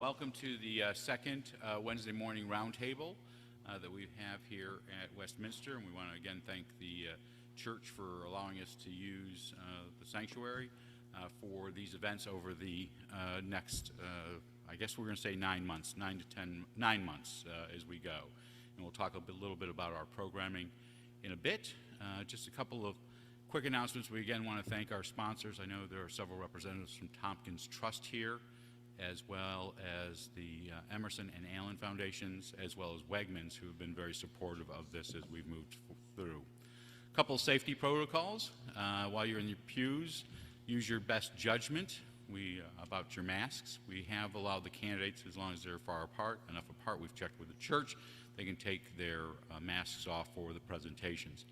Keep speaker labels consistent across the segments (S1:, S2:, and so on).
S1: Welcome to the second Wednesday Morning Roundtable that we have here at Westminster, and we want to again thank the church for allowing us to use the sanctuary for these events over the next, I guess we're going to say 9 months, 9 months as we go. And we'll talk a little bit about our programming in a bit. Just a couple of quick announcements. We again want to thank our sponsors. I know there are several representatives from Tompkins Trust here, as well as the Emerson and Allen Foundations, as well as Wegmans, who have been very supportive of this as we've moved through. A couple safety protocols. While you're in your pews, use your best judgment about your masks. We have allowed the candidates, as long as they're enough apart, we've checked with the church, they can take their masks off for the presentations.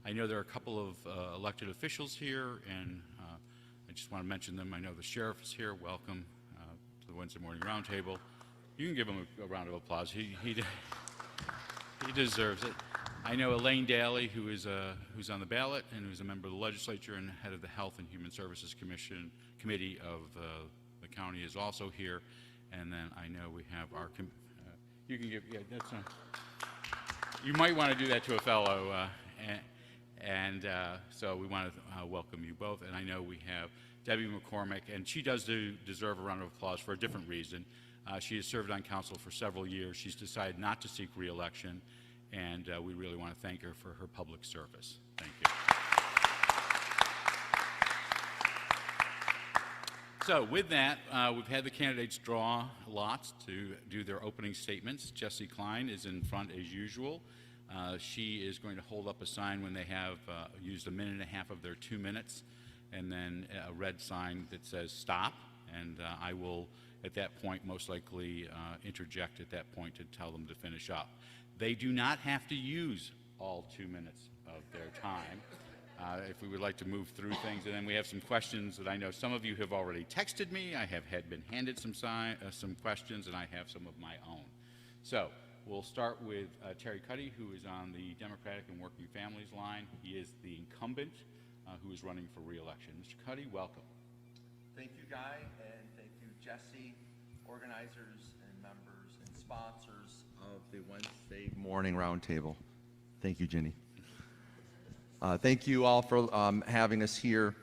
S1: I know there are a couple of elected officials here, and I just want to mention them. I know the sheriff is here. Welcome the Wednesday Morning Roundtable. You can give him a round of applause. He deserves it. I know Elaine Daly, who's on the ballot and who's a member of the legislature and head of the Health and Human Services Committee of the county, is also here. And then I know we have our. You can give. Yeah, that's. You might want to do that to a fellow. So we want to welcome you both. And I know we have Debbie McCormick, and she does deserve a round of applause for a different reason. She has served on council for several years. She's decided not to seek re-election, and we really want to thank her for her public service. Thank you. So with that, we've had the candidates draw lots to do their opening statements. Jessie Klein is in front as usual. She is going to hold up a sign when they have used a minute and a half of their 2 minutes, and then a red sign that says stop, and I will at that point most likely interject at that point to tell them to finish up. They do not have to use all 2 minutes of their time if we would like to move through things. And then we have some questions that I know some of you have already texted me. I have been handed some questions, and I have some of my own. So we'll start with Terry Cuddy, who is on the Democratic and Working Families line. He is the incumbent who is running for re-election. Mr. Cuddy, welcome.
S2: Thank you, Guy, and thank you, Jesse, organizers and members and sponsors of the Wednesday Morning Roundtable. Thank you, Ginny. Thank you all for having us here.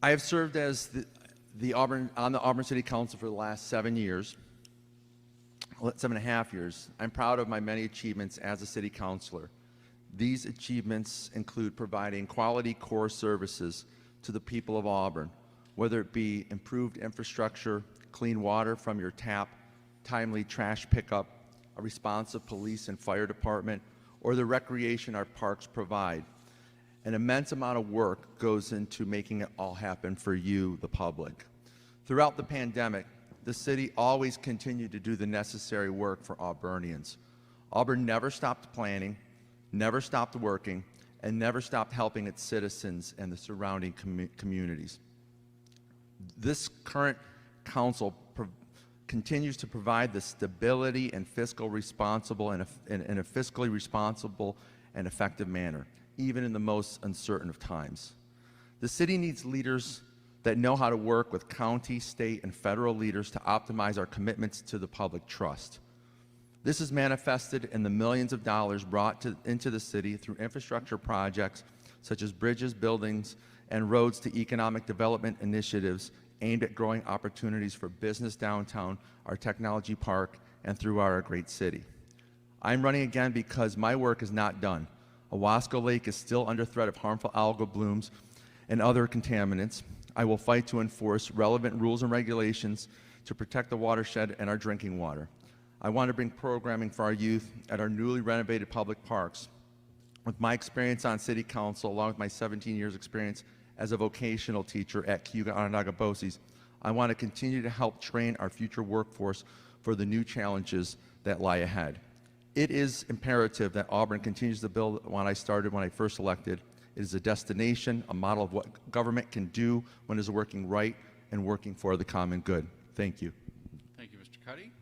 S2: I have served as on the Auburn City Council for the last 7 years. 7.5 years. I'm proud of my many achievements as a city councilor. These achievements include providing quality core services to the people of Auburn, whether it be improved infrastructure, clean water from your tap, timely trash pickup, a responsive police and fire department, or the recreation our parks provide. An immense amount of work goes into making it all happen for you, the public. Throughout the pandemic, the city always continued to do the necessary work for Auburnians. Auburn never stopped planning, never stopped working, and never stopped helping its citizens and the surrounding communities. This current council continues to provide the stability and in a fiscally responsible and effective manner, even in the most uncertain of times. The city needs leaders that know how to work with county, state, and federal leaders to optimize our commitments to the public trust. This is manifested in the millions of dollars brought into the city through infrastructure projects such as bridges, buildings, and roads to economic development initiatives aimed at growing opportunities for business downtown, our technology park, and through our great city. I'm running again because my work is not done. Owasco Lake is still under threat of harmful algal blooms and other contaminants. I will fight to enforce relevant rules and regulations to protect the watershed and our drinking water. I want to bring programming for our youth at our newly renovated public parks. With my experience on City Council, along with my 17 years experience as a vocational teacher at Cayuga Onondaga BOCES, I want to continue to help train our future workforce for the new challenges that lie ahead. It is imperative that Auburn continues to build on what I started when I first elected. It is a destination, a model of what government can do when it is working right and working for the common good. Thank you.
S1: Thank you, Mr. Cuddy.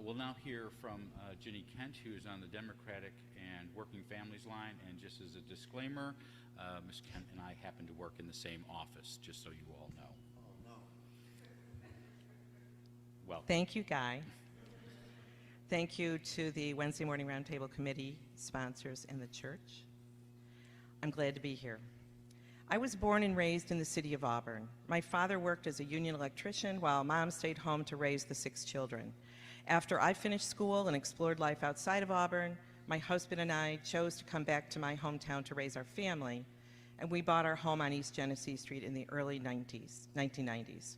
S1: We'll now hear from Ginny Kent, who is on the Democratic and Working Families line. And just as a disclaimer, Ms. Kent and I happen to work in the same office, just so you all know.
S2: Oh, no.
S1: Welcome.
S3: Thank you, Guy. Thank you to the Wednesday Morning Roundtable Committee sponsors and the church. I'm glad to be here. I was born and raised in the city of Auburn. My father worked as a union electrician while Mom stayed home to raise the 6 children. After I finished school and explored life outside of Auburn, my husband and I chose to come back to my hometown to raise our family, and we bought our home on East Genesee Street in the early 1990s.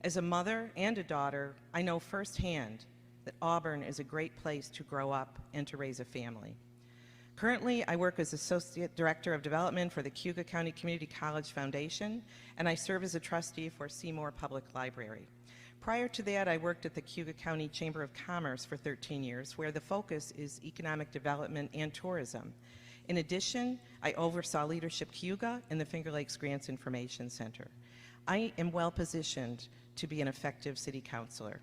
S3: As a mother and a daughter, I know firsthand that Auburn is a great place to grow up and to raise a family. Currently, I work as Associate Director of Development for the Cayuga County Community College Foundation, and I serve as a trustee for Seymour Public Library. Prior to that, I worked at the Cayuga County Chamber of Commerce for 13 years, where the focus is economic development and tourism. In addition, I oversaw Leadership Cayuga and the Finger Lakes Grants Information Center. I am well positioned to be an effective city councilor.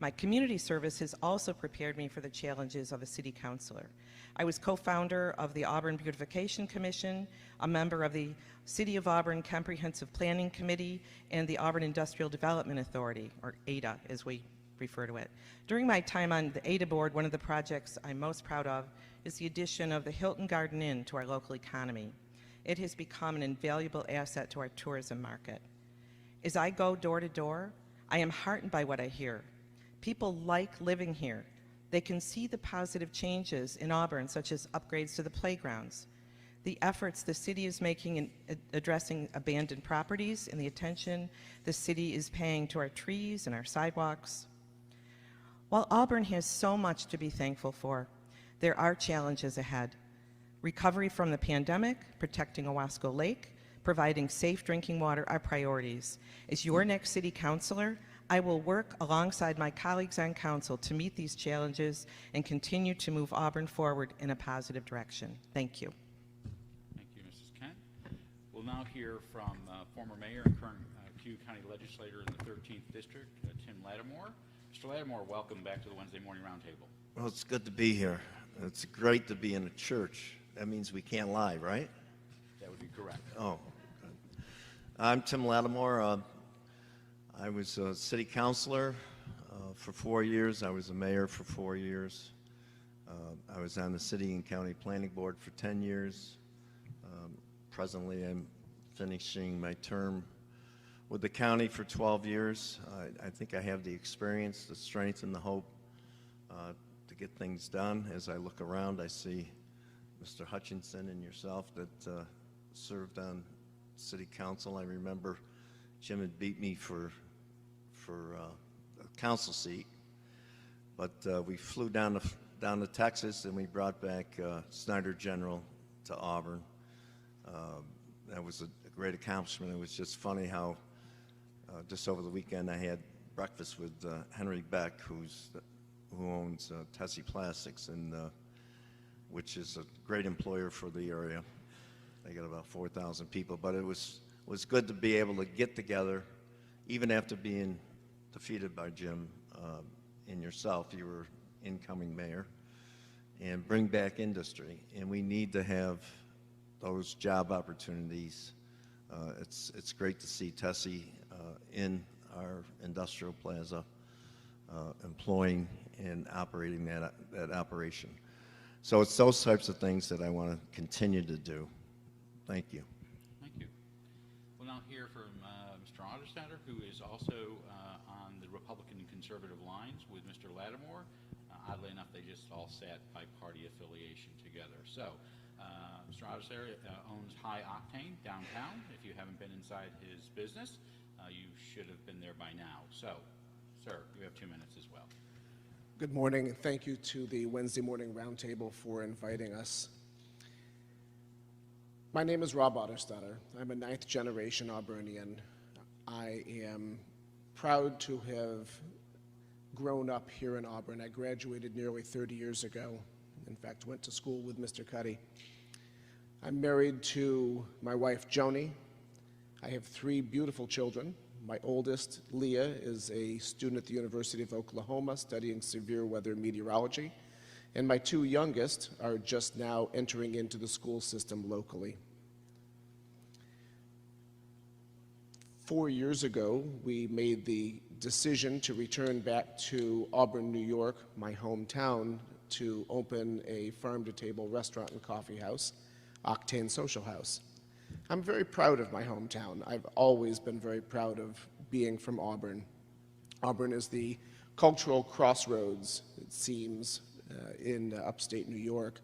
S3: My community service has also prepared me for the challenges of a city councilor. I was co-founder of the Auburn Beautification Commission, a member of the City of Auburn Comprehensive Planning Committee, and the Auburn Industrial Development Authority, or ADA as we refer to it. During my time on the ADA board, one of the projects I'm most proud of is the addition of the Hilton Garden Inn to our local economy. It has become an invaluable asset to our tourism market. As I go door to door, I am heartened by what I hear. People like living here. They can see the positive changes in Auburn, such as upgrades to the playgrounds, the efforts the city is making in addressing abandoned properties, and the attention the city is paying to our trees and our sidewalks. While Auburn has so much to be thankful for, there are challenges ahead. Recovery from the pandemic, protecting Owasco Lake, providing safe drinking water are priorities. As your next city councilor, I will work alongside my colleagues on council to meet these challenges and continue to move Auburn forward in a positive direction. Thank you.
S1: Thank you, Mrs. Kent. We'll now hear from former mayor and current Cayuga County Legislator in the 13th District, Tim Lattimore. Mr. Lattimore, welcome back to the Wednesday Morning Roundtable.
S4: Well, it's good to be here. It's great to be in a church. That means we can't lie, right?
S1: That would be correct.
S4: Oh, good. I'm Tim Lattimore. I was a city councilor for 4 years. I was a mayor for 4 years. I was on the city and county planning board for 10 years. Presently, I'm finishing my term with the county for 12 years. I think I have the experience, the strength, and the hope to get things done. As I look around, I see Mr. Hutchinson and yourself that served on city council. I remember Jim had beat me for a council seat, but we flew down to Texas and we brought back Snyder General to Auburn. That was a great accomplishment. It was just funny how just over the weekend I had breakfast with Henry Beck, who owns Tessie Plastics, and which is a great employer for the area. They got about 4,000 people, but it was good to be able to get together, even after being defeated by Jim and yourself. You were incoming mayor, and bring back industry. And we need to have those job opportunities. It's great to see Tessie in our industrial plaza, employing and operating that operation. So it's those types of things that I want to continue to do. Thank you.
S1: Thank you. We'll now hear from Mr. Otterstatter, who is also on the Republican and conservative lines with Mr. Lattimore. Oddly enough, they just all sat by party affiliation together. So, Mr. Otterstatter owns High Octane downtown. If you haven't been inside his business, you should have been there by now. So, sir, you have 2 minutes as well.
S5: Good morning, and thank you to the Wednesday Morning Roundtable for inviting us. My name is Rob Otterstatter. I'm a 9th generation Auburnian. I am proud to have grown up here in Auburn. I graduated nearly 30 years ago. In fact, went to school with Mr. Cuddy. I'm married to my wife, Joni. I have 3 beautiful children. My oldest, Leah, is a student at the University of Oklahoma studying severe weather meteorology. And my 2 youngest are just now entering into the school system locally. 4 years ago, we made the decision to return back to Auburn, New York, my hometown, to open a farm-to-table restaurant and coffee house, Octane Social House. I'm very proud of my hometown. I've always been very proud of being from Auburn. Auburn is the cultural crossroads, it seems, in upstate New York,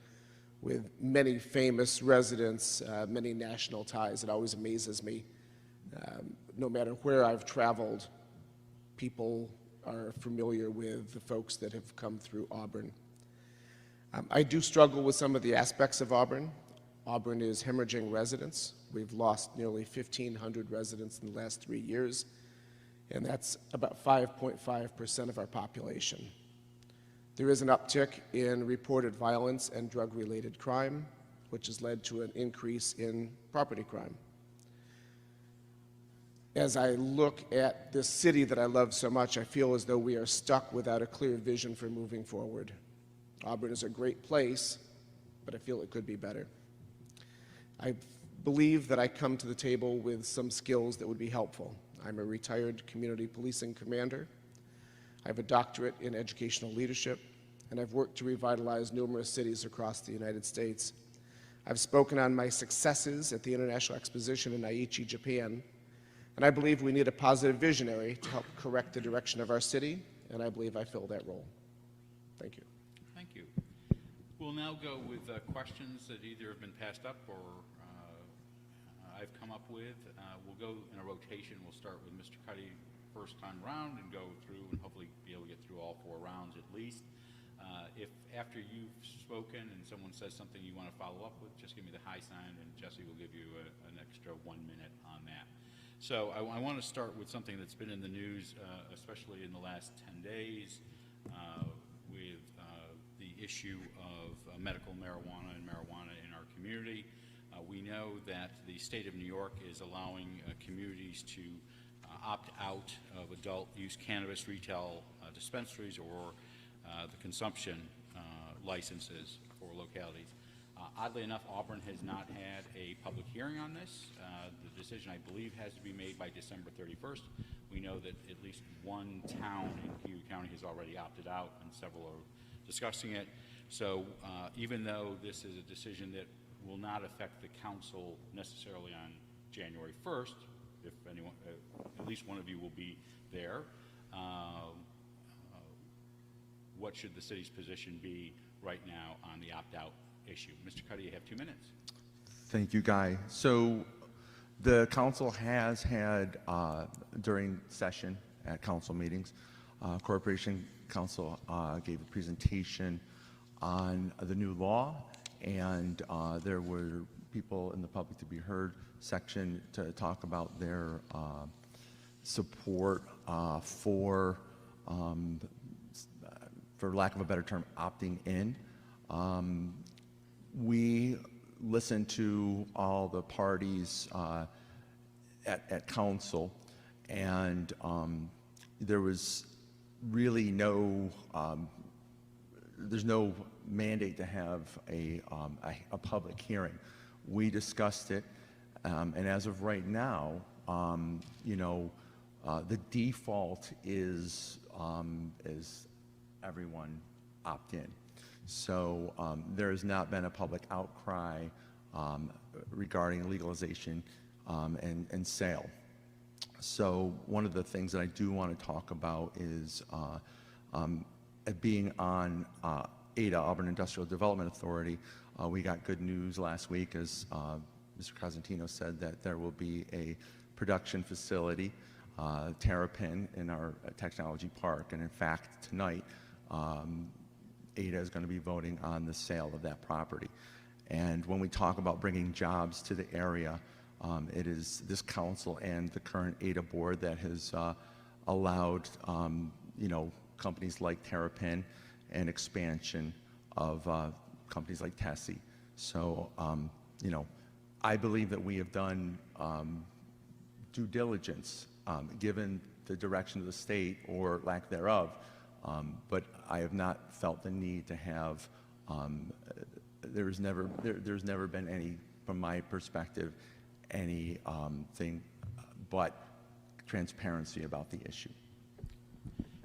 S5: with many famous residents, many national ties. It always amazes me. No matter where I've traveled, people are familiar with the folks that have come through Auburn. I do struggle with some of the aspects of Auburn. Auburn is hemorrhaging residents. We've lost nearly 1,500 residents in the last 3 years, and that's about 5.5% of our population. There is an uptick in reported violence and drug-related crime, which has led to an increase in property crime. As I look at this city that I love so much, I feel as though we are stuck without a clear vision for moving forward. Auburn is a great place, but I feel it could be better. I believe that I come to the table with some skills that would be helpful. I'm a retired community policing commander. I have a doctorate in educational leadership, and I've worked to revitalize numerous cities across the United States. I've spoken on my successes at the International Exposition in Aichi, Japan, and I believe we need a positive visionary to help correct the direction of our city, and I believe I fill that role. Thank you.
S1: Thank you. We'll now go with questions that either have been passed up or I've come up with. We'll go in a rotation. We'll start with Mr. Cuddy first time round and go through and hopefully be able to get through all 4 rounds at least. If after you've spoken and someone says something you want to follow up with, just give me the high sign and Jesse will give you an extra 1 minute on that. So I want to start with something that's been in the news, especially in the last 10 days, with the issue of medical marijuana and marijuana in our community. We know that the state of New York is allowing communities to opt out of adult use cannabis retail dispensaries or the consumption licenses for localities. Oddly enough, Auburn has not had a public hearing on this. The decision, I believe, has to be made by December 31st. We know that at least one town in Cuddy County has already opted out, and several are discussing it. So even though this is a decision that will not affect the council necessarily on January 1st, if anyone, at least one of you will be there, what should the city's position be right now on the opt-out issue? Mr. Cuddy, you have 2 minutes.
S2: Thank you, Guy. So the council has had, during session at council meetings, Corporation Council gave a presentation on the new law, and there were people in the public to be heard section to talk about their support for lack of a better term, opting in. We listened to all the parties at council, and there was really no, there's no mandate to have a public hearing. We discussed it, and as of right now, the default is everyone opt in. So there has not been a public outcry regarding legalization and sale. So one of the things that I do want to talk about is being on ADA, Auburn Industrial Development Authority. We got good news last week, as Mr. Cosentino said, that there will be a production facility, Terrapin, in our technology park. And in fact, tonight, ADA is going to be voting on the sale of that property. And when we talk about bringing jobs to the area, it is this council and the current ADA board that has allowed, companies like Terrapin and expansion of companies like Tessie. So, I believe that we have done due diligence, given the direction of the state or lack thereof, but I have not felt the need to have, there's never been any, from my perspective, any thing but transparency about the issue.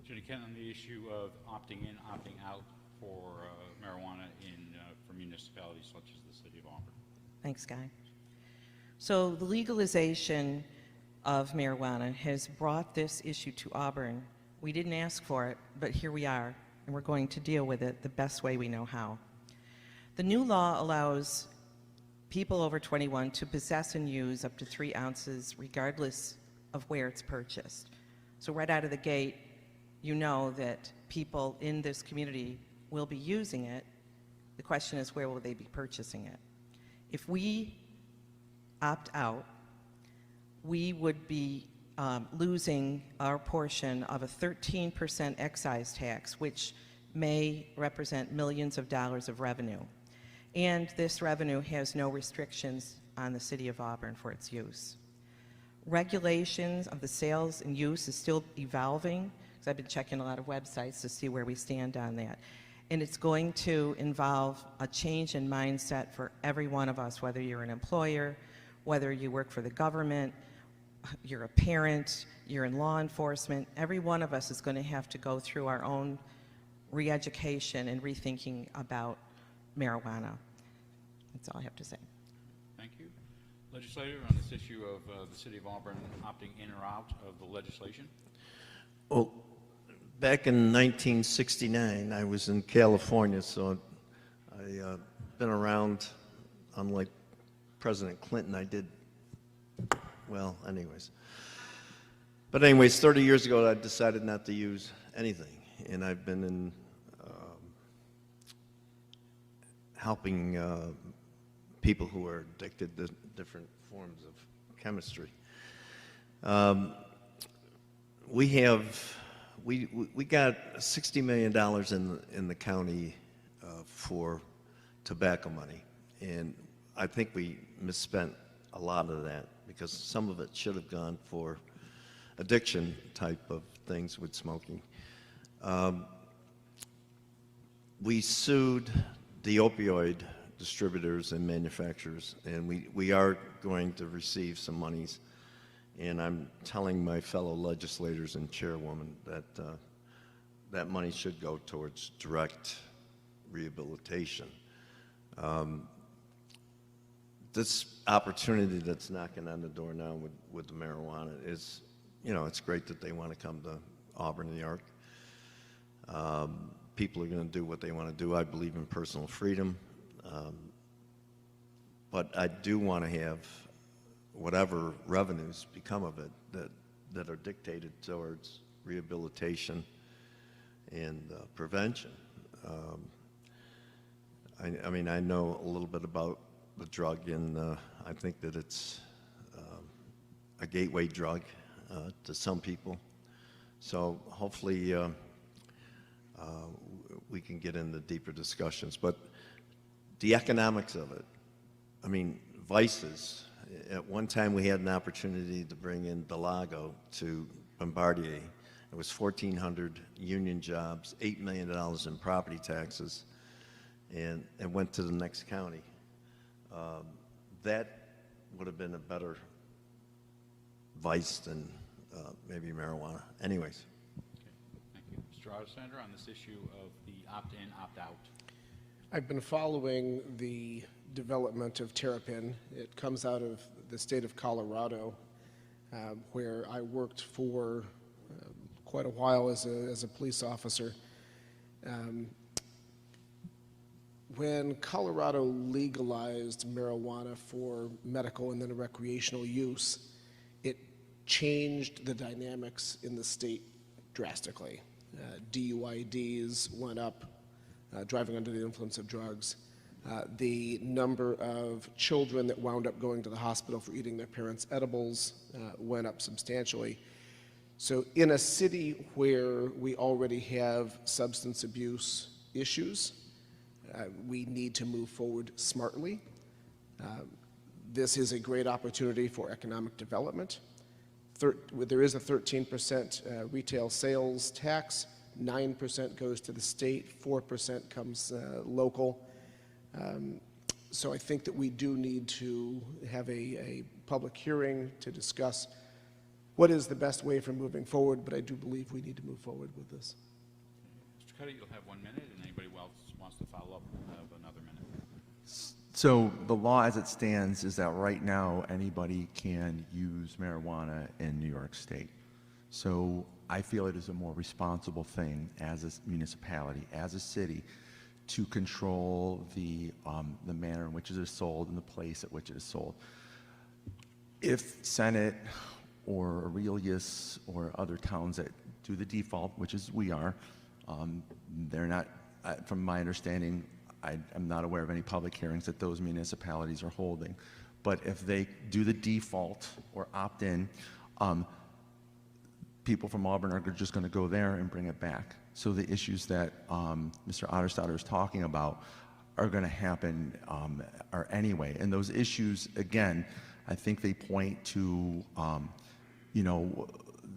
S1: Judy Kent, on the issue of opting in, opting out for marijuana for municipalities such as the city of Auburn.
S3: Thanks, Guy. So the legalization of marijuana has brought this issue to Auburn. We didn't ask for it, but here we are, and we're going to deal with it the best way we know how. The new law allows people over 21 to possess and use up to 3 ounces regardless of where it's purchased. So right out of the gate, you know that people in this community will be using it. The question is, where will they be purchasing it? If we opt out, we would be losing our portion of a 13% excise tax, which may represent millions of dollars of revenue. And this revenue has no restrictions on the city of Auburn for its use. Regulations of the sales and use is still evolving, because I've been checking a lot of websites to see where we stand on that. And it's going to involve a change in mindset for every one of us, whether you're an employer, whether you work for the government, you're a parent, you're in law enforcement. Every one of us is going to have to go through our own re-education and rethinking about marijuana. That's all I have to say.
S1: Thank you. Legislator, on this issue of the city of Auburn opting in or out of the legislation.
S4: Well, back in 1969, I was in California, so I've been around, unlike President Clinton. I did, well, anyways. But anyways, 30 years ago, I decided not to use anything, and I've been in helping people who are addicted to different forms of chemistry. We got $60 million in the county for tobacco money, and I think we misspent a lot of that because some of it should have gone for addiction type of things with smoking. We sued the opioid distributors and manufacturers, and we are going to receive some monies. And I'm telling my fellow legislators and chairwoman that that money should go towards direct rehabilitation. This opportunity that's knocking on the door now with the marijuana is, you know, it's great that they want to come to Auburn, New York. People are going to do what they want to do. I believe in personal freedom. But I do want to have whatever revenues become of it that are dictated towards rehabilitation and prevention. I mean, I know a little bit about the drug, and I think that it's a gateway drug to some people. So hopefully we can get into deeper discussions. But the economics of it, I mean, vices. At one time, we had an opportunity to bring in Delago to Bombardier. It was 1,400 union jobs, $8 million in property taxes, and it went to the next county. That would have been a better vice than maybe marijuana. Anyways.
S1: Okay, thank you. Mr. Alexander, on this issue of the opt-in, opt-out.
S5: I've been following the development of Terrapin. It comes out of the state of Colorado, where I worked for quite a while as a police officer. When Colorado legalized marijuana for medical and then recreational use, it changed the dynamics in the state drastically. DUIDs went up, driving under the influence of drugs. The number of children that wound up going to the hospital for eating their parents' edibles went up substantially. So in a city where we already have substance abuse issues, we need to move forward smartly. This is a great opportunity for economic development. There is a 13% retail sales tax, 9% goes to the state, 4% comes local. So I think that we do need to have a public hearing to discuss what is the best way for moving forward, but I do believe we need to move forward with this.
S1: Mr. Cuddy, you'll have 1 minute, and anybody else wants to follow up will have another minute.
S2: So the law as it stands is that right now anybody can use marijuana in New York State. So I feel it is a more responsible thing as a municipality, as a city, to control the manner in which it is sold and the place at which it is sold. If Senate or Aurelius or other towns that do the default, which is we are, they're not, from my understanding, I'm not aware of any public hearings that those municipalities are holding. But if they do the default or opt in, people from Auburn are just going to go there and bring it back. So the issues that Mr. Otterstader is talking about are going to happen or anyway. And those issues, again, I think they point to, you know,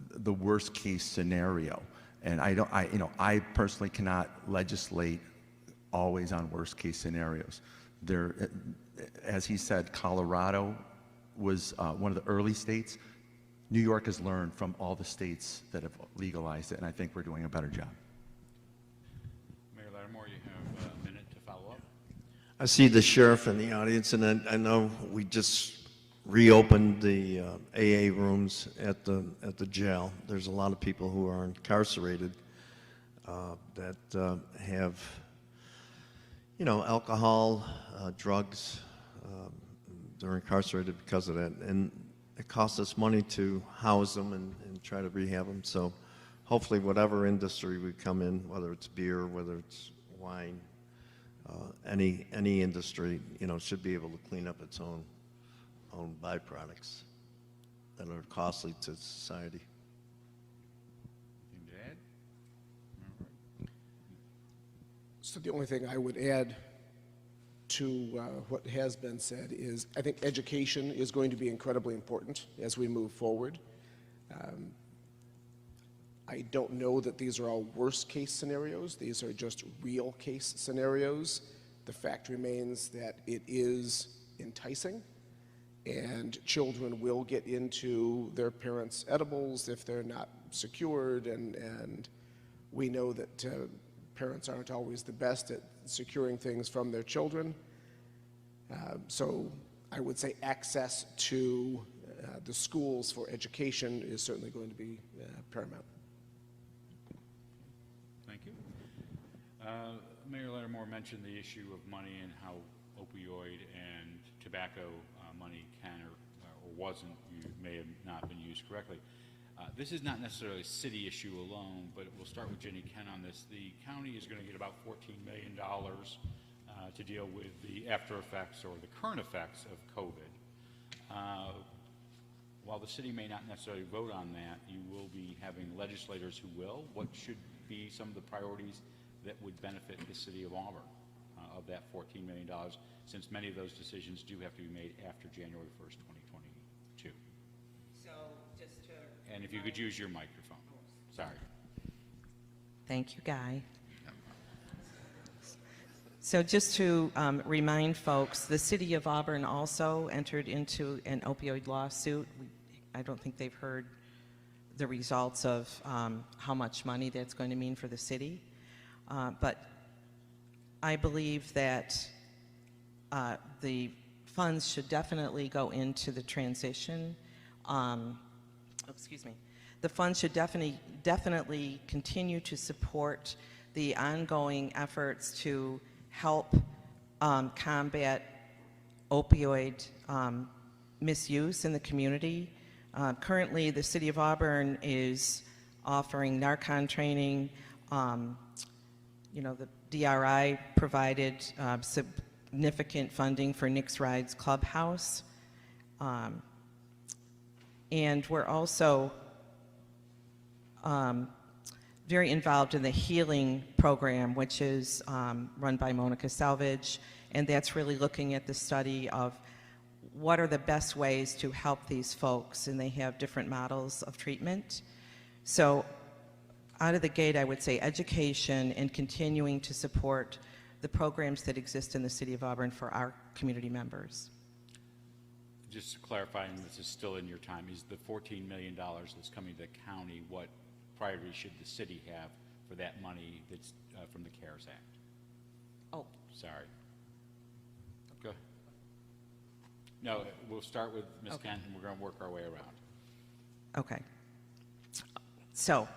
S2: the worst case scenario. And I personally cannot legislate always on worst case scenarios. There, as he said, Colorado was one of the early states. New York has learned from all the states that have legalized it, and I think we're doing a better job.
S1: Mayor Lattimore, you have a minute to follow up.
S4: I see the sheriff in the audience, and I know we just reopened the AA rooms at the jail. There's a lot of people who are incarcerated that have, you know, alcohol, drugs. They're incarcerated because of that, and it costs us money to house them and try to rehab them. So hopefully whatever industry we come in, whether it's beer, whether it's wine, any industry, you know, should be able to clean up its own byproducts that are costly to society.
S1: Anything to add? All right.
S5: So the only thing I would add to what has been said is I think education is going to be incredibly important as we move forward. I don't know that these are all worst case scenarios. These are just real case scenarios. The fact remains that it is enticing, and children will get into their parents' edibles if they're not secured, and we know that parents aren't always the best at securing things from their children. So I would say access to the schools for education is certainly going to be paramount.
S1: Thank you. Mayor Lattimore mentioned the issue of money and how opioid and tobacco money can or wasn't, may have not been used correctly. This is not necessarily a city issue alone, but we'll start with Jenny Kent on this. The county is going to get about $14 million to deal with the after effects or the current effects of COVID. While the city may not necessarily vote on that, you will be having legislators who will. What should be some of the priorities that would benefit the city of Auburn of that $14 million, since many of those decisions do have to be made after January 1st, 2022?
S3: So just to...
S1: And if you could use your microphone. Sorry.
S3: Thank you, Guy. So just to remind folks, the city of Auburn also entered into an opioid lawsuit. I don't think they've heard the results of how much money that's going to mean for the city. But I believe that the funds should definitely go into the transition. The funds should definitely continue to support the ongoing efforts to help combat opioid misuse in the community. Currently, the city of Auburn is offering Narcan training. You know, the DRI provided significant funding for Nick's Rides Clubhouse. And we're also very involved in the healing program, which is run by Monica Salvage, and that's really looking at the study of what are the best ways to help these folks, and they have different models of treatment. So out of the gate, I would say education and continuing to support the programs that exist in the city of Auburn for our community members.
S1: just clarifying, this is still in your time, is the $14 million that's coming to the county, what priority should the city have for that money that's from the CARES Act?
S3: Oh,
S1: Sorry. Go ahead. No, we'll start with Ms.
S3: Okay.
S1: Kent, and we're going to work our way around.
S3: okay. So,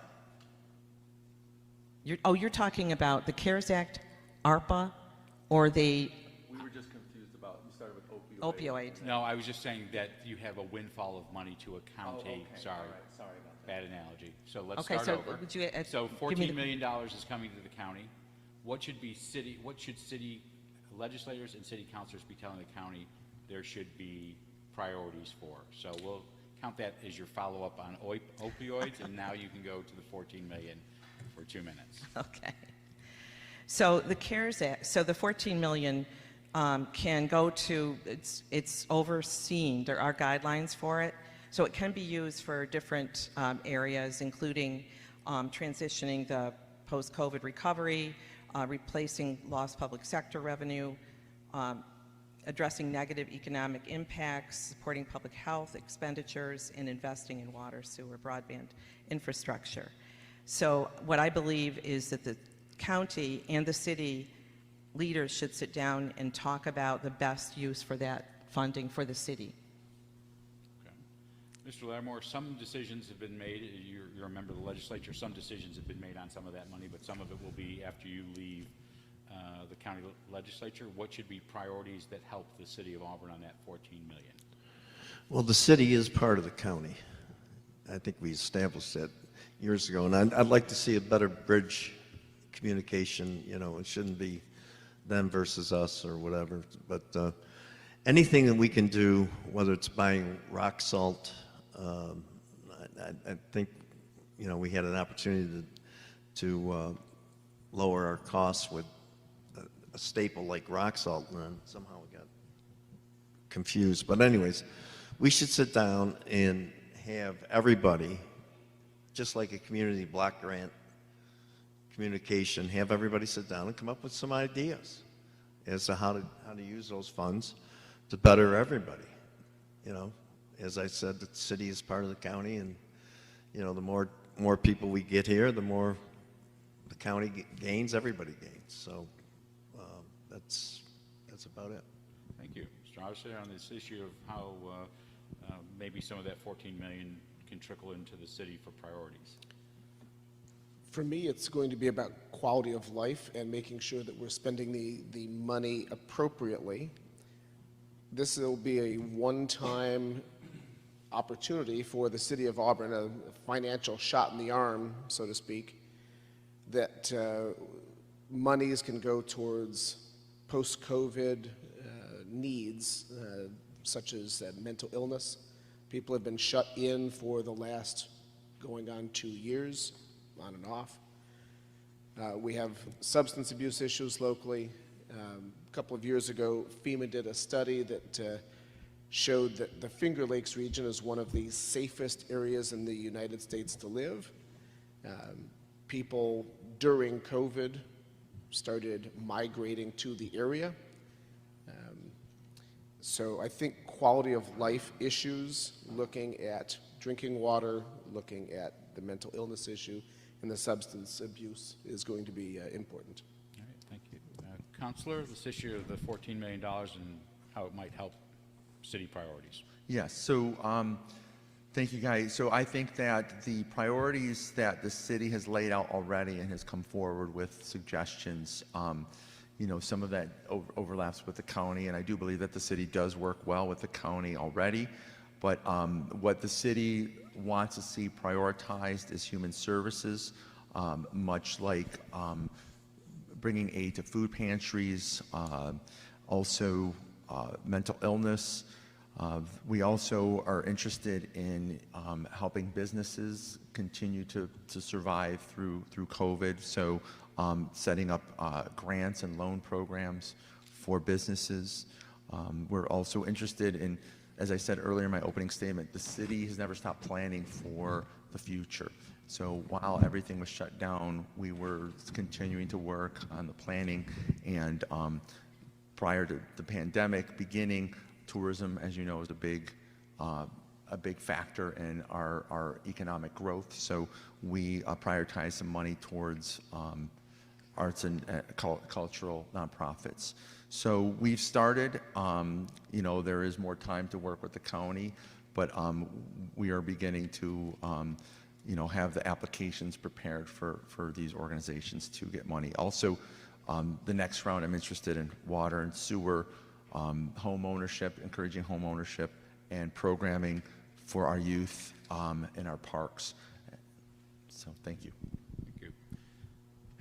S3: you're talking about the CARES Act, ARPA, or the
S2: We were just confused about, you started with
S3: opioid?
S1: No, I was just saying that you have a windfall of money to a county. Sorry.
S2: sorry about
S1: Bad analogy. So let's
S3: Okay,
S1: start
S3: so
S1: over.
S3: would you,
S1: So
S3: give me
S1: $14
S3: the-
S1: million is coming to the county. What should city legislators and city councilors be telling the county there should be priorities for? So we'll count that as your follow-up on opioids, and now you can go to the $14 million for 2 minutes.
S3: Okay. So the CARES Act, so the 14 million can go to, it's overseen, there are guidelines for it, so it can be used for different areas, including transitioning the post-COVID recovery, replacing lost public sector revenue, addressing negative economic impacts, supporting public health expenditures, and investing in water, sewer, broadband infrastructure. So what I believe is that the county and the city leaders should sit down and talk about the best use for that funding for the city.
S1: Okay. Mr. Lattimore, some decisions have been made, you're a member of the legislature, some decisions have been made on some of that money, but some of it will be after you leave the county legislature. What should be priorities that help the city of Auburn on that $14 million?
S4: Well, the city is part of the county. I think we established that years ago, and I'd like to see a better bridge communication. You know, it shouldn't be them versus us or whatever, but anything that we can do, whether it's buying rock salt, I think, you know, we had an opportunity to lower our costs with a staple like rock salt, and then somehow we got confused. But anyways, we should sit down and have everybody, just like a community block grant communication, have everybody sit down and come up with some ideas as to how to use those funds to better everybody. You know, as I said, the city is part of the county, and you know, the more people we get here, the more the county gains, everybody gains. So that's about it.
S1: Thank you. Mr. Officer, on this issue of how maybe some of that $14 million can trickle into the city for priorities.
S5: For me, it's going to be about quality of life and making sure that we're spending the money appropriately. This will be a one-time opportunity for the city of Auburn, a financial shot in the arm, so to speak, that monies can go towards post-COVID needs, such as mental illness. People have been shut in for the last going on 2 years, on and off. We have substance abuse issues locally. A couple of years ago, FEMA did a study that showed that the Finger Lakes region is one of the safest areas in the United States to live. People during COVID started migrating to the area. So I think quality of life issues, looking at drinking water, looking at the mental illness issue, and the substance abuse is going to be important.
S1: All right, thank you. Counselor, this issue of the $14 million and how it might help city priorities.
S2: Yes, so thank you guys. So I think that the priorities that the city has laid out already and has come forward with suggestions, you know, some of that overlaps with the county, and I do believe that the city does work well with the county already. But what the city wants to see prioritized is human services, much like bringing aid to food pantries, also mental illness. We also are interested in helping businesses continue to survive through COVID. So setting up grants and loan programs for businesses. We're also interested in, as I said earlier in my opening statement, the city has never stopped planning for the future. So while everything was shut down, we were continuing to work on the planning, and prior to the pandemic beginning, tourism, as you know, is a big factor in our economic growth. So we prioritize some money towards arts and cultural nonprofits. So we've started, there is more time to work with the county, but we are beginning to, have the applications prepared for these organizations to get money. Also, the next round, I'm interested in water and sewer, home ownership, encouraging home ownership, and programming for our youth in our parks. So thank you.
S1: Thank you.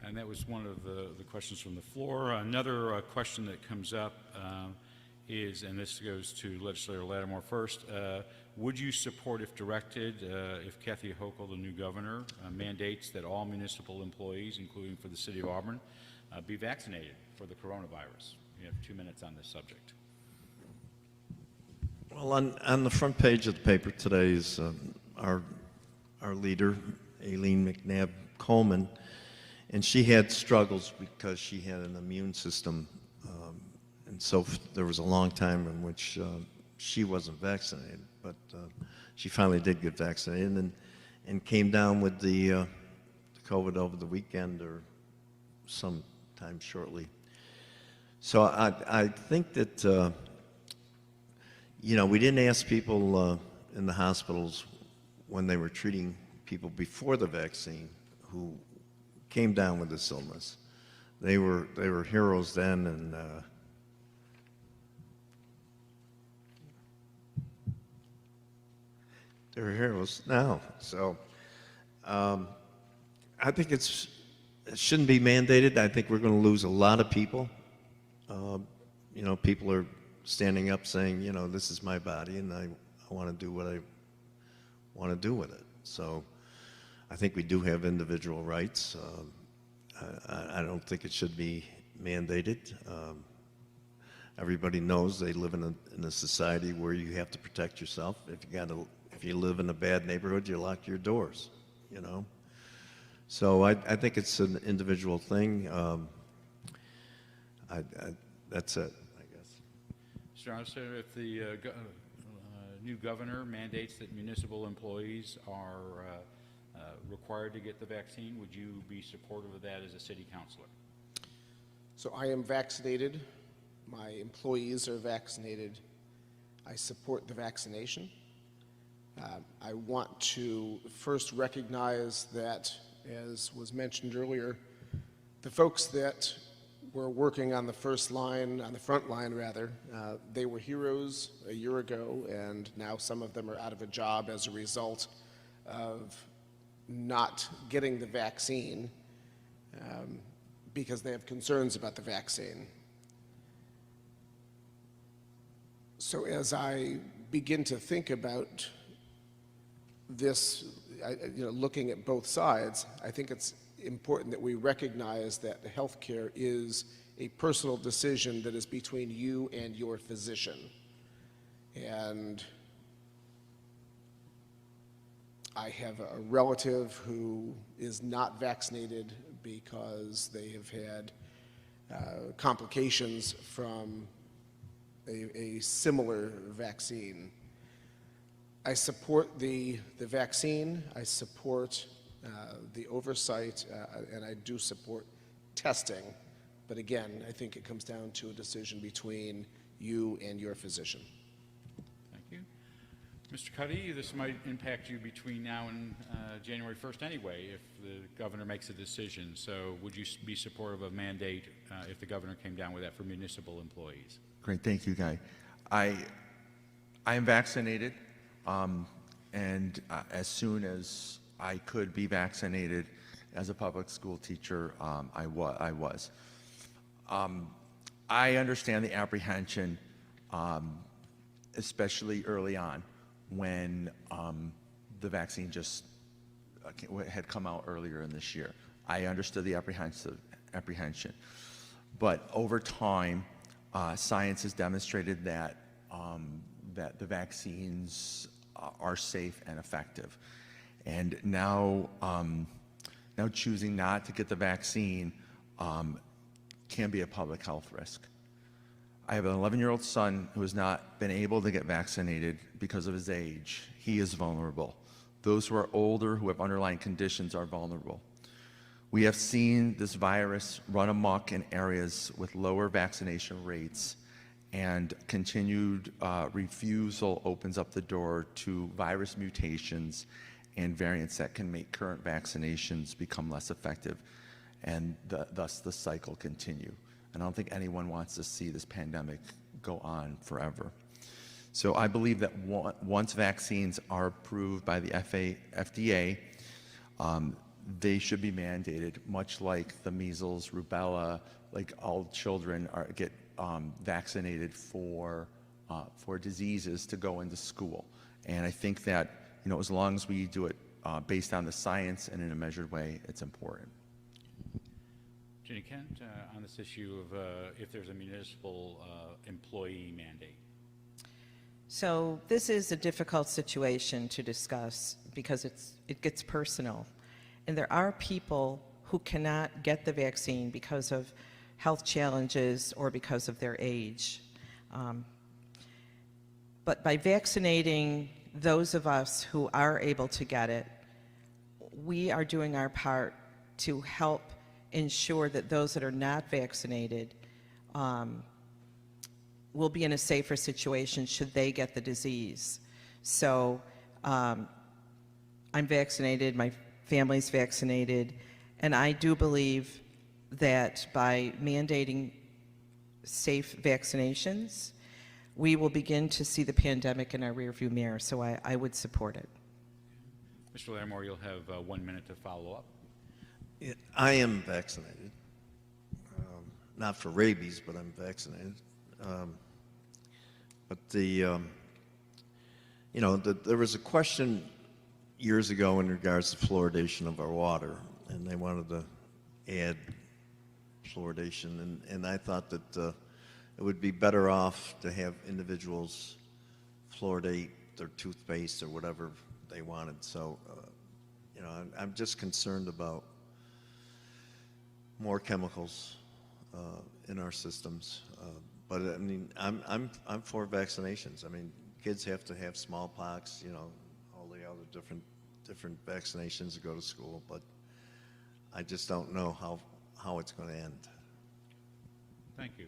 S1: And that was one of the questions from the floor. Another question that comes up is, and this goes to Legislator Lattimore first, would you support, if directed, if Kathy Hochul, the new governor, mandates that all municipal employees, including for the city of Auburn, be vaccinated for the coronavirus? You have 2 minutes on this subject.
S4: Well, on the front page of the paper today is our leader, Aileen McNabb Coleman, and she had struggles because she had an immune system, and so there was a long time in which she wasn't vaccinated, but she finally did get vaccinated and came down with the COVID over the weekend or sometime shortly. So I think that we didn't ask people in the hospitals when they were treating people before the vaccine who came down with this illness. They were heroes then, and they're heroes now. So I think it shouldn't be mandated. I think we're going to lose a lot of people. People are standing up saying, this is my body and I want to do what I want to do with it. So I think we do have individual rights. I don't think it should be mandated. Everybody knows they live in a society where you have to protect yourself. If you live in a bad neighborhood, you lock your doors, So I think it's an individual thing. That's it, I guess.
S1: Mr. Officer, if the new governor mandates that municipal employees are required to get the vaccine, would you be supportive of that as a city councilor?
S5: So I am vaccinated. My employees are vaccinated. I support the vaccination. I want to first recognize that, as was mentioned earlier, the folks that were working on the front line, they were heroes a year ago, and now some of them are out of a job as a result of not getting the vaccine because they have concerns about the vaccine. So as I begin to think about this, looking at both sides, I think it's important that we recognize that healthcare is a personal decision that is between you and your physician. And I have a relative who is not vaccinated because they have had complications from a similar vaccine. I support the vaccine. I support the oversight, and I do support testing. But again, I think it comes down to a decision between you and your physician.
S1: Thank you. Mr. Cuddy, this might impact you between now and January 1st anyway, if the governor makes a decision. So would you be supportive of a mandate if the governor came down with that for municipal employees?
S2: Great, thank you, Guy. I am vaccinated, and as soon as I could be vaccinated as a public school teacher, I was. I understand the apprehension, especially early on when the vaccine just had come out earlier in this year. I understood the apprehension. But over time, science has demonstrated that the vaccines are safe and effective. And now choosing not to get the vaccine can be a public health risk. I have an 11-year-old son who has not been able to get vaccinated because of his age. He is vulnerable. Those who are older, who have underlying conditions, are vulnerable. We have seen this virus run amok in areas with lower vaccination rates, and continued refusal opens up the door to virus mutations and variants that can make current vaccinations become less effective, and thus the cycle continue. And I don't think anyone wants to see this pandemic go on forever. So I believe that once vaccines are approved by the FDA, they should be mandated, much like the measles, rubella, like all children get vaccinated for diseases to go into school. And I think that, you know, as long as we do it based on the science and in a measured way, it's important.
S1: Jenny Kent, on this issue of if there's a municipal employee mandate.
S3: So this is a difficult situation to discuss because it gets personal. And there are people who cannot get the vaccine because of health challenges or because of their age. But by vaccinating those of us who are able to get it, we are doing our part to help ensure that those that are not vaccinated will be in a safer situation should they get the disease. So I'm vaccinated, my family's vaccinated, and I do believe that by mandating safe vaccinations, we will begin to see the pandemic in our rearview mirror, so I would support it.
S1: Mr. Lattimore, you'll have 1 minute to follow up.
S4: I am vaccinated. Not for rabies, but I'm vaccinated. There was a question years ago in regards to fluoridation of our water, and they wanted to add fluoridation, and I thought that it would be better off to have individuals fluoridate their toothpaste or whatever they wanted. So, I'm just concerned about more chemicals in our systems. But I mean, I'm for vaccinations. I mean, kids have to have smallpox, all the other different vaccinations to go to school. But I just don't know how it's going to end.
S1: Thank you.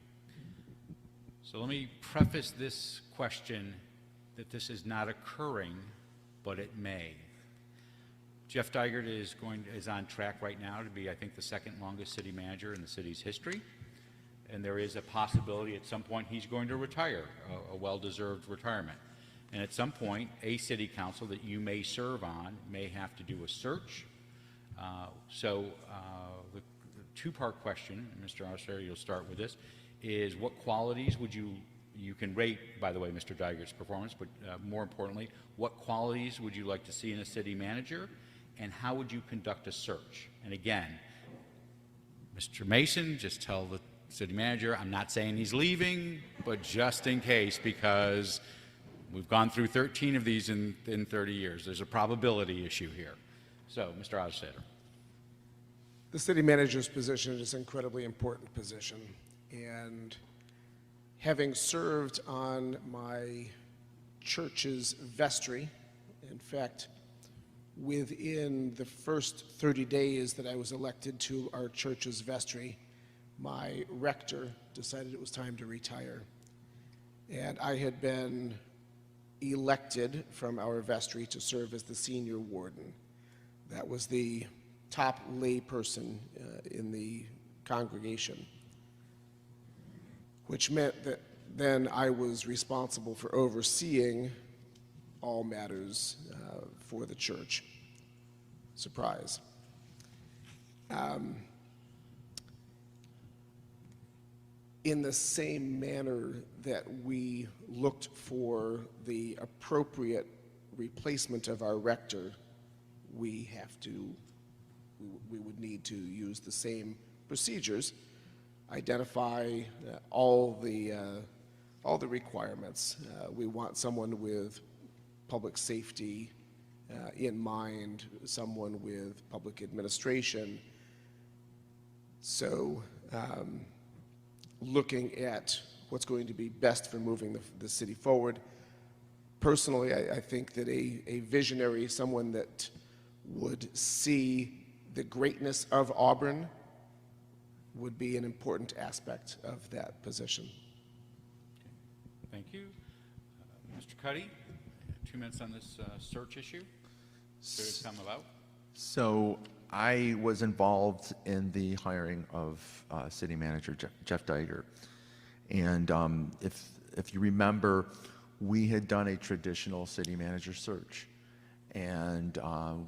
S1: So let me preface this question that this is not occurring, but it may. Jeff Dygert is on track right now to be, I think, the second longest city manager in the city's history. And there is a possibility at some point he's going to retire, a well-deserved retirement. And at some point, a city council that you may serve on may have to do a search. The two-part question, and Mr. Auster, you'll start with this, is what qualities would you can rate, by the way, Mr. Dygert's performance, but more importantly, what qualities would you like to see in a city manager, and how would you conduct a search? And again, Mr. Mason, just tell the city manager, I'm not saying he's leaving, but just in case, because we've gone through 13 of these in 30 years. There's a probability issue here. So, Mr. Osstetter.
S5: The city manager's position is an incredibly important position, and having served on my church's vestry, in fact, within the first 30 days that I was elected to our church's vestry, my rector decided it was time to retire. And I had been elected from our vestry to serve as the senior warden. That was the top lay person in the congregation, which meant that then I was responsible for overseeing all matters for the church. Surprise. In the same manner that we looked for the appropriate replacement of our rector, we would need to use the same procedures, identify all the requirements. We want someone with public safety in mind, someone with public administration. So looking at what's going to be best for moving the city forward. Personally, I think that a visionary, someone that would see the greatness of Auburn, would be an important aspect of that position.
S1: Thank you. Mr. Cuddy, 2 minutes on this search issue. Did it come about?
S2: So I was involved in the hiring of City Manager Jeff Diger. And if you remember, we had done a traditional city manager search, and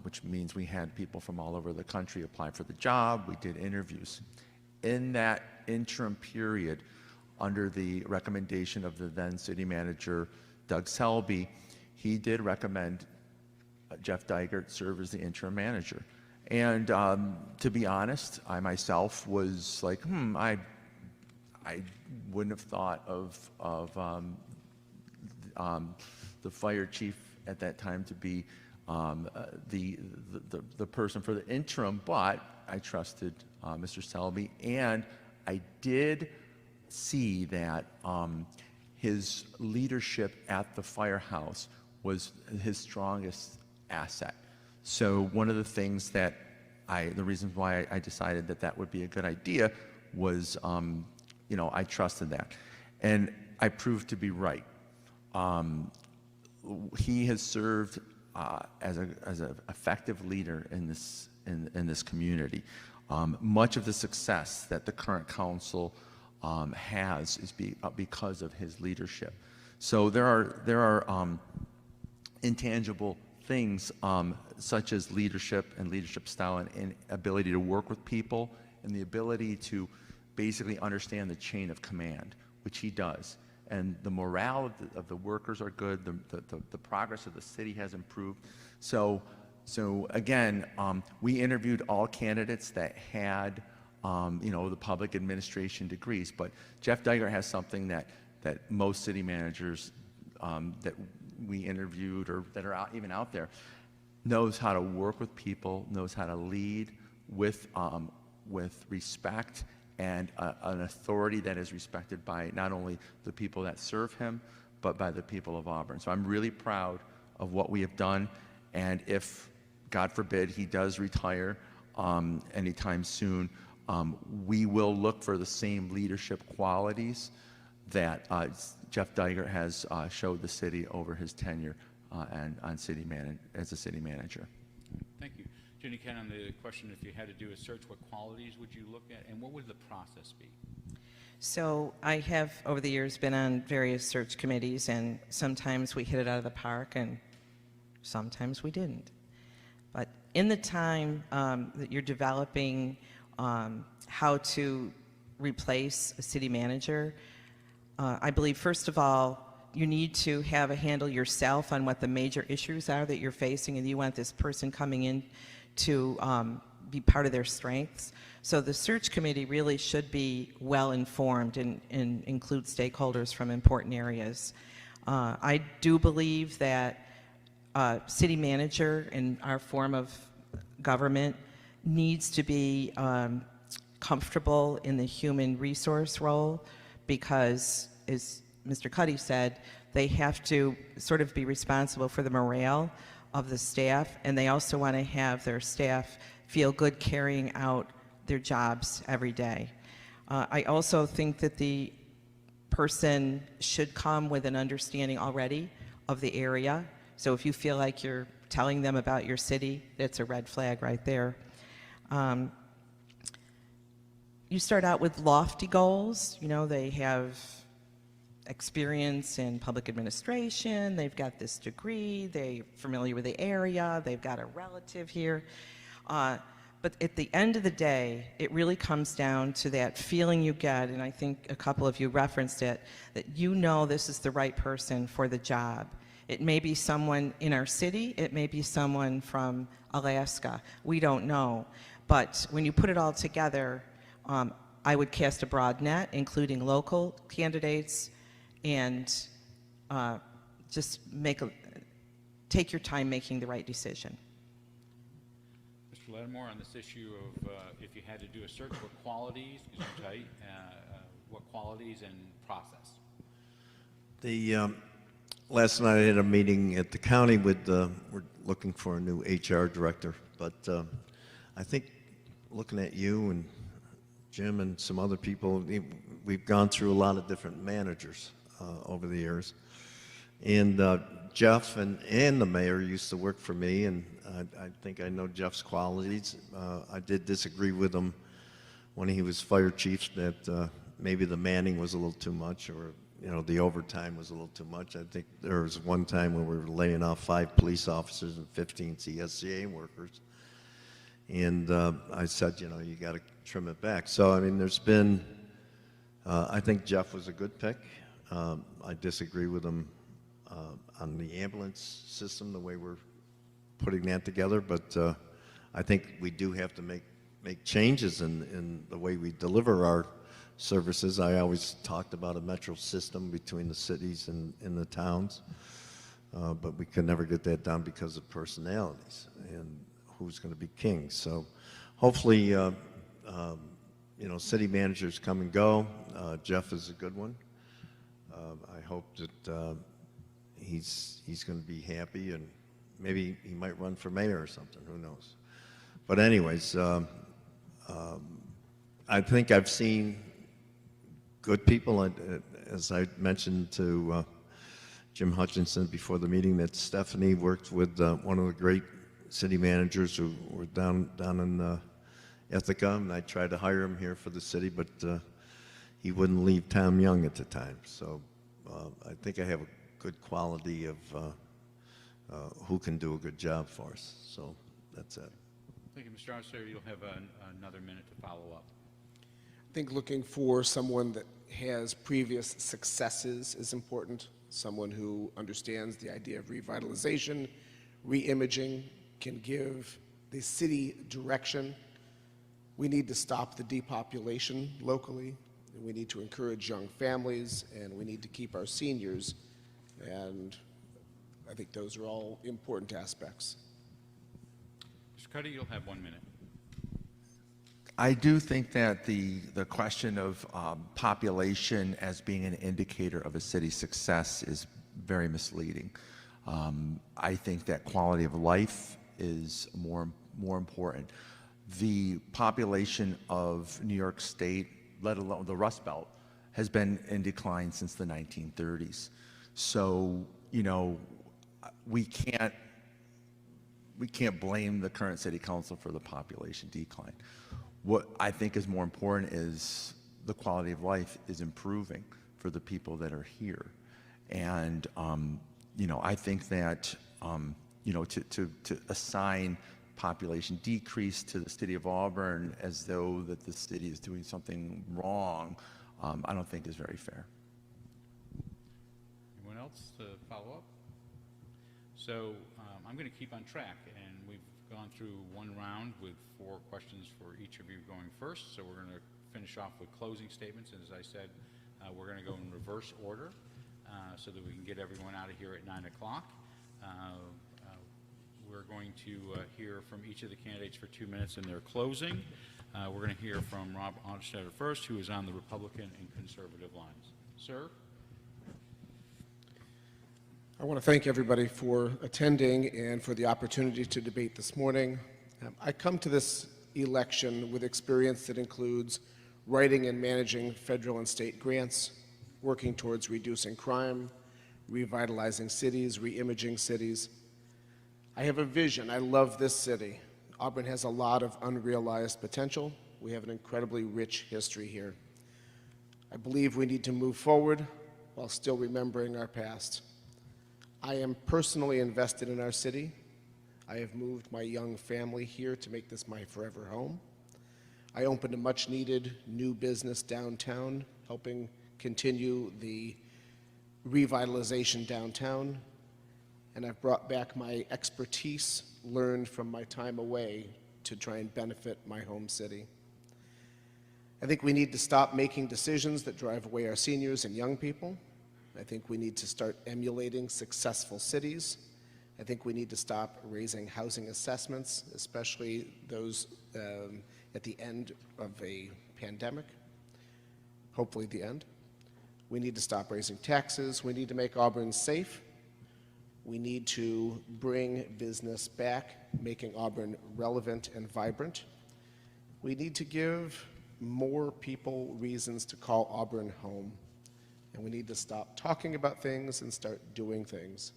S2: which means we had people from all over the country apply for the job. We did interviews. In that interim period, under the recommendation of the then city manager, Doug Selby, he did recommend Jeff Dygert serve as the interim manager. And to be honest, I myself was like, I wouldn't have thought of the fire chief at that time to be the person for the interim, but I trusted Mr. Selby, and I did see that his leadership at the firehouse was his strongest asset. So one of the things that the reasons why I decided that that would be a good idea was, I trusted that, and I proved to be right. He has served as an effective leader in this community. Much of the success that the current council has is because of his leadership. So there are intangible things such as leadership and leadership style and ability to work with people and the ability to basically understand the chain of command, which he does. And the morale of the workers are good. The progress of the city has improved. So again, we interviewed all candidates that had the public administration degrees. But Jeff Dygert has something that most city managers that we interviewed or that are even out there knows how to work with people, knows how to lead with respect and an authority that is respected by not only the people that serve him, but by the people of Auburn. So I'm really proud of what we have done, and if, God forbid, he does retire anytime soon, we will look for the same leadership qualities that Jeff Dygert has showed the city over his tenure as a city manager.
S1: Thank you. Jenny Ken, on the question, if you had to do a search, what qualities would you look at, and what would the process be?
S3: So I have, over the years, been on various search committees, and sometimes we hit it out of the park, and sometimes we didn't. But in the time that you're developing how to replace a city manager, I believe, first of all, you need to have a handle yourself on what the major issues are that you're facing, and you want this person coming in to be part of their strengths. So the search committee really should be well informed and include stakeholders from important areas. I do believe that city manager in our form of government needs to be comfortable in the human resource role, because, as Mr. Cuddy said, they have to sort of be responsible for the morale of the staff, and they also want to have their staff feel good carrying out their jobs every day. I also think that the person should come with an understanding already of the area. So if you feel like you're telling them about your city, that's a red flag right there. You start out with lofty goals. They have experience in public administration, they've got this degree, they're familiar with the area, they've got a relative here. But at the end of the day, it really comes down to that feeling you get, and I think a couple of you referenced it, that this is the right person for the job. It may be someone in our city, it may be someone from Alaska, we don't know. But when you put it all together, I would cast a broad net, including local candidates, and just take your time making the right decision.
S1: Mr. Lattimore, on this issue of if you had to do a search, what qualities, because you're tight, what qualities and process?
S4: Last night I had a meeting at the county with, we're looking for a new HR director, but I think looking at you and Jim and some other people, we've gone through a lot of different managers over the years. And Jeff and the mayor used to work for me, and I think I know Jeff's qualities. I did disagree with him when he was fire chief that maybe the manning was a little too much, or the overtime was a little too much. I think there was one time when we were laying off 5 police officers and 15 CSCA workers. And I said, you got to trim it back. So, I mean, there's been, I think Jeff was a good pick. I disagree with him on the ambulance system, the way we're putting that together. But I think we do have to make changes in the way we deliver our services. I always talked about a metro system between the cities and the towns, but we could never get that done because of personalities and who's going to be king. So hopefully, city managers come and go. Jeff is a good one. I hope that he's going to be happy, and maybe he might run for mayor or something. Who knows? But anyways, I think I've seen good people. As I mentioned to Jim Hutchinson before the meeting, that Stephanie worked with one of the great city managers who were down in Ithaca, and I tried to hire him here for the city, but he wouldn't leave Tom Young at the time. So I think I have a good quality of who can do a good job for us. So that's it.
S1: Thank you, Mr. Officer. You'll have another minute to follow up.
S5: I think looking for someone that has previous successes is important, someone who understands the idea of revitalization, re-imaging, can give the city direction. We need to stop the depopulation locally. We need to encourage young families, and we need to keep our seniors. And I think those are all important aspects.
S1: Mr. Cuddy, you'll have 1 minute.
S2: I do think that the question of population as being an indicator of a city's success is very misleading. I think that quality of life is more important. The population of New York State, let alone the Rust Belt, has been in decline since the 1930s. So, we can't blame the current city council for the population decline. What I think is more important is the quality of life is improving for the people that are here. And, I think that, to assign population decrease to the city of Auburn as though that the city is doing something wrong, I don't think is very fair.
S1: Anyone else to follow up? So I'm going to keep on track, and we've gone through one round with 4 questions for each of you going first. So we're going to finish off with closing statements. And as I said, we're going to go in reverse order so that we can get everyone out of here at 9 o'clock. We're going to hear from each of the candidates for 2 minutes in their closing. We're going to hear from Rob Onstetter first, who is on the Republican and Conservative lines. Sir?
S5: I want to thank everybody for attending and for the opportunity to debate this morning. I come to this election with experience that includes writing and managing federal and state grants, working towards reducing crime, revitalizing cities, re-imaging cities. I have a vision. I love this city. Auburn has a lot of unrealized potential. We have an incredibly rich history here. I believe we need to move forward while still remembering our past. I am personally invested in our city. I have moved my young family here to make this my forever home. I opened a much-needed new business downtown, helping continue the revitalization downtown. And I've brought back my expertise learned from my time away to try and benefit my home city. I think we need to stop making decisions that drive away our seniors and young people. I think we need to start emulating successful cities. I think we need to stop raising housing assessments, especially those at the end of a pandemic. hopefully the end. We need to stop raising taxes. We need to make Auburn safe. We need to bring business back, making Auburn relevant and vibrant. We need to give more people reasons to call Auburn home. And we need to stop talking about things and start doing things.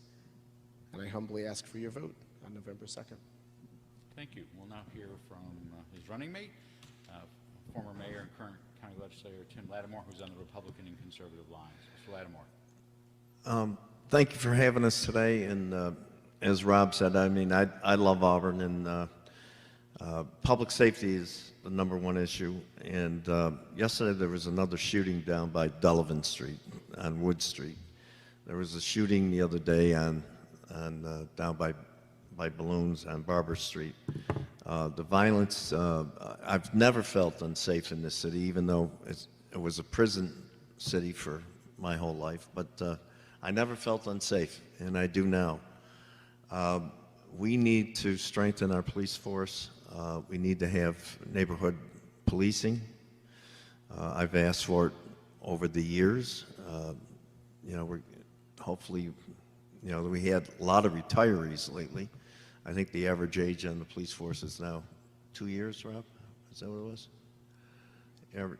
S5: And I humbly ask for your vote on November 2nd.
S1: Thank you. We'll now hear from his running mate, former mayor and current county legislator Tim Lattimore, who's on the Republican and conservative lines. Mr. Lattimore.
S4: Thank you for having us today. And as Rob said, I mean, I love Auburn, and public safety is the #1 issue. And yesterday there was another shooting down by Delavan Street on Wood Street. There was a shooting the other day down by Balloons on Barber Street. The violence, I've never felt unsafe in this city, even though it was a prison city for my whole life, but I never felt unsafe, and I do now. We need to strengthen our police force. We need to have neighborhood policing. I've asked for it over the years. We're hopefully, we had a lot of retirees lately. I think the average age on the police force is now 2 years, Rob? Is that what it was?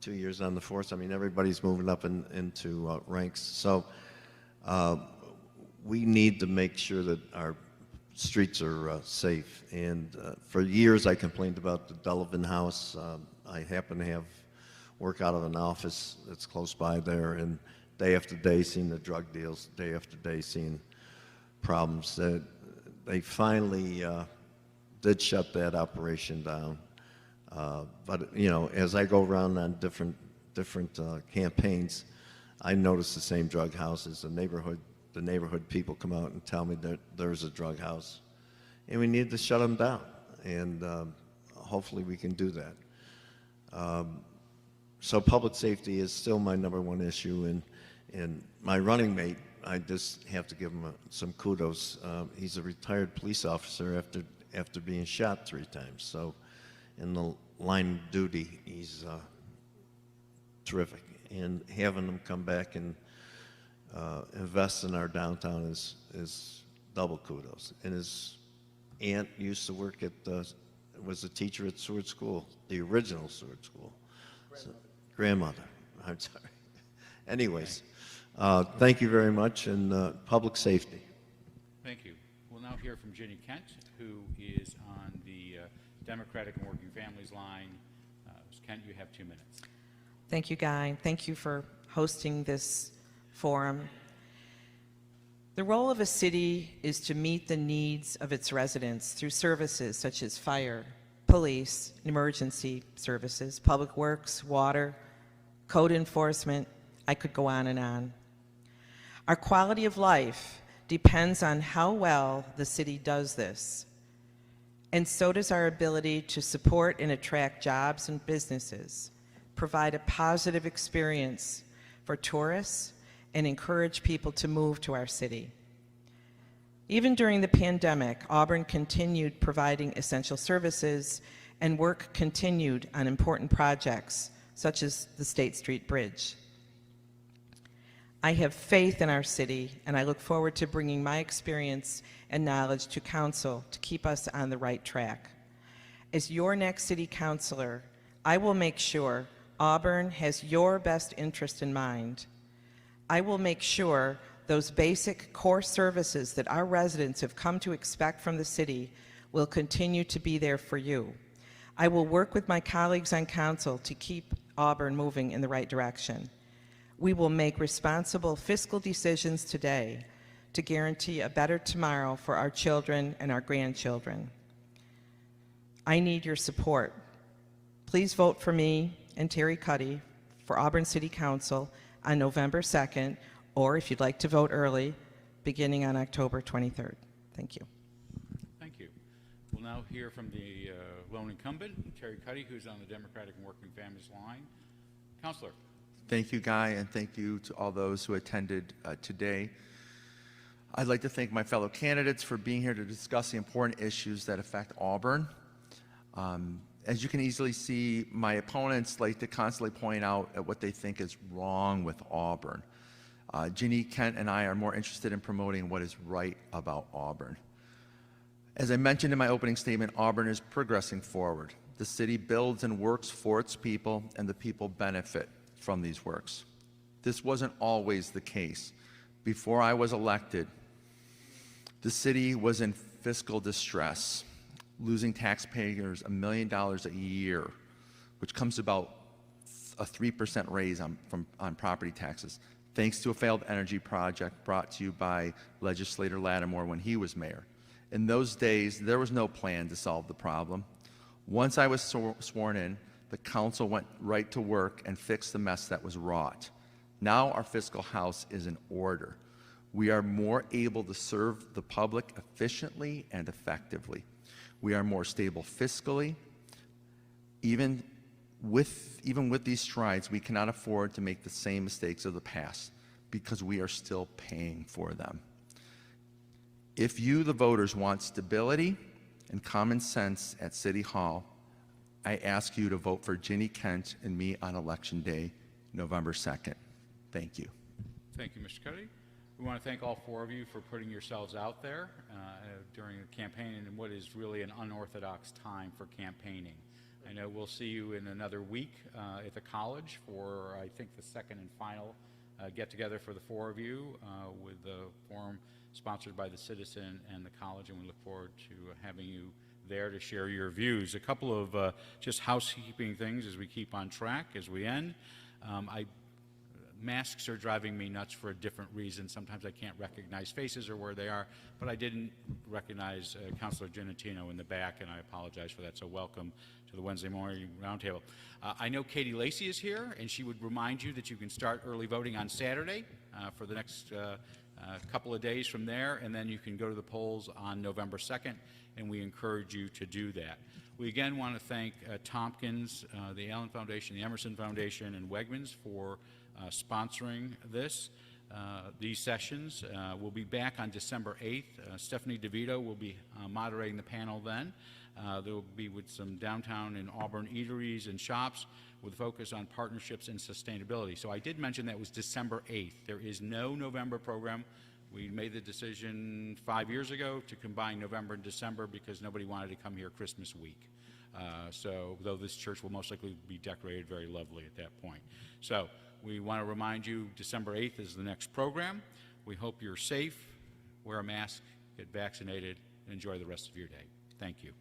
S4: 2 years on the force. I mean, everybody's moving up into ranks. So we need to make sure that our streets are safe. And for years, I complained about the Delavan House. I happen to have work out of an office that's close by there, and day after day, seeing the drug deals, day after day, seeing problems. That they finally did shut that operation down. But as I go around on different campaigns, I notice the same drug houses. The neighborhood people come out and tell me that there's a drug house, and we need to shut them down. And hopefully we can do that. So public safety is still my #1 issue, and my running mate, I just have to give him some kudos. He's a retired police officer after being shot 3 times. So in the line of duty, he's terrific. And having him come back and invest in our downtown is double kudos. And his aunt used to work was a teacher at Seward School, the original Seward School. Grandmother. I'm sorry. Anyways, thank you very much, and public safety.
S1: Thank you. We'll now hear from Ginny Kent, who is on the Democratic and Working Families line. Ms. Kent, you have 2 minutes.
S3: Thank you, Guy. Thank you for hosting this forum. The role of a city is to meet the needs of its residents through services such as fire, police, emergency services, public works, water, code enforcement. I could go on and on. Our quality of life depends on how well the city does this, and so does our ability to support and attract jobs and businesses, provide a positive experience for tourists, and encourage people to move to our city. Even during the pandemic, Auburn continued providing essential services, and work continued on important projects such as the State Street Bridge. I have faith in our city, and I look forward to bringing my experience and knowledge to council to keep us on the right track. As your next city councilor, I will make sure Auburn has your best interest in mind. I will make sure those basic core services that our residents have come to expect from the city will continue to be there for you. I will work with my colleagues on council to keep Auburn moving in the right direction. We will make responsible fiscal decisions today to guarantee a better tomorrow for our children and our grandchildren. I need your support. Please vote for me and Terry Cuddy for Auburn City Council on November 2nd, or if you'd like to vote early, beginning on October 23rd. Thank you.
S1: Thank you. We'll now hear from the lone incumbent, Terry Cuddy, who's on the Democratic and Working Families line. Counselor.
S2: Thank you, Guy, and thank you to all those who attended today. I'd like to thank my fellow candidates for being here to discuss the important issues that affect Auburn. As you can easily see, my opponents like to constantly point out at what they think is wrong with Auburn. Ginny, Kent, and I are more interested in promoting what is right about Auburn. As I mentioned in my opening statement, Auburn is progressing forward. The city builds and works for its people, and the people benefit from these works. This wasn't always the case. Before I was elected, the city was in fiscal distress, losing taxpayers $1 million a year, which comes to about a 3% raise on property taxes, thanks to a failed energy project brought to you by Legislator Lattimore when he was mayor. In those days, there was no plan to solve the problem. Once I was sworn in, the council went right to work and fixed the mess that was wrought. Now our fiscal house is in order. We are more able to serve the public efficiently and effectively. We are more stable fiscally. Even with these strides, we cannot afford to make the same mistakes of the past because we are still paying for them. If you, the voters, want stability and common sense at City Hall, I ask you to vote for Ginny Kent and me on Election Day, November 2nd. Thank you.
S1: Thank you, Mr. Cuddy. We want to thank all four of you for putting yourselves out there during the campaign in what is really an unorthodox time for campaigning. I know we'll see you in another week at the college for, I think, the second and final get-together for the four of you with the forum sponsored by the Citizen and the college, and we look forward to having you there to share your views. A couple of just housekeeping things as we keep on track as we end. Masks are driving me nuts for a different reason. Sometimes I can't recognize faces or where they are, but I didn't recognize Councilor Genatino in the back, and I apologize for that. So welcome to the Wednesday Morning Roundtable. I know Katie Lacey is here, and she would remind you that you can start early voting on Saturday for the next couple of days from there, and then you can go to the polls on November 2nd, and we encourage you to do that. We again want to thank Tompkins, the Allen Foundation, the Emerson Foundation, and Wegmans for sponsoring these sessions. We'll be back on December 8th. Stephanie DeVito will be moderating the panel then. There will be with some downtown and Auburn eateries and shops with a focus on partnerships and sustainability. So I did mention that was December 8th. There is no November program. We made the decision 5 years ago to combine November and December because nobody wanted to come here Christmas week. So though this church will most likely be decorated very lovely at that point. So we want to remind you December 8th is the next program. We hope you're safe, wear a mask, get vaccinated, and enjoy the rest of your day. Thank you.